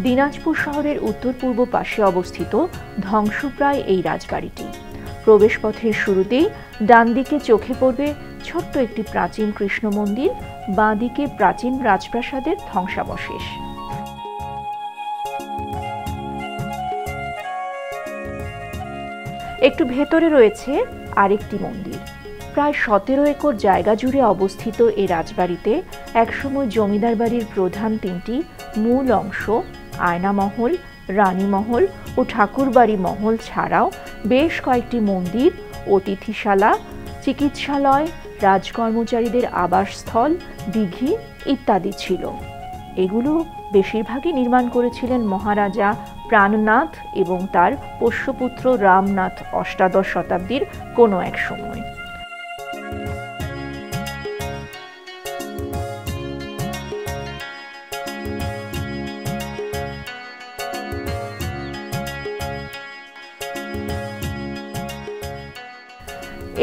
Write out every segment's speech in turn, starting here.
দিনাজপুর শহরের উত্তর পূর্ব পাশে অবস্থিত ধ্বংসপ্রায় এই রাজবাড়িটি। প্রবেশপথের শুরুতেই ডান দিকে চোখে পড়বে ছোট্ট একটি প্রাচীন কৃষ্ণ মন্দির, বাঁ দিকে প্রাচীন রাজপ্রাসাদের ধ্বংসাবশেষ। একটু ভেতরে রয়েছে আরেকটি মন্দির। প্রায় 17 একর জায়গা জুড়ে অবস্থিত এই রাজবাড়িতে একসময় জমিদার বাড়ির প্রধান 3টি মূল অংশ আয়নামহল, রানীমহল ও ঠাকুরবাড়ি মহল ছাড়াও বেশ কয়েকটি মন্দির, অতিথিশালা, চিকিৎসালয়, রাজকর্মচারীদের আবাসস্থল, দিঘি ইত্যাদি ছিল। এগুলো বেশিরভাগই নির্মাণ করেছিলেন মহারাজা প্রাণনাথ এবং তার পোষ্যপুত্র রামনাথ অষ্টাদশ শতাব্দীর কোনো এক সময়।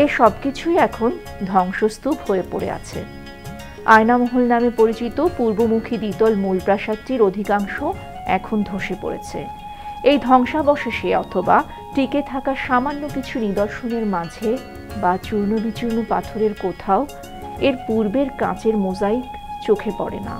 এ সবকিছুই এখন ধ্বংসস্তূপ হয়ে পড়ে আছে। আয়নামহল নামে পরিচিত পূর্বমুখী দ্বিতল মূল প্রাসাদটির অধিকাংশ এখন ধসে পড়েছে। এই ধ্বংসাবশেষে অথবা টিকে থাকা সামান্য কিছু নিদর্শনের মাঝে বা চূর্ণ বিচূর্ণ পাথরের কোথাও এর পূর্বের কাঁচের মোজাইক চোখে পড়ে না।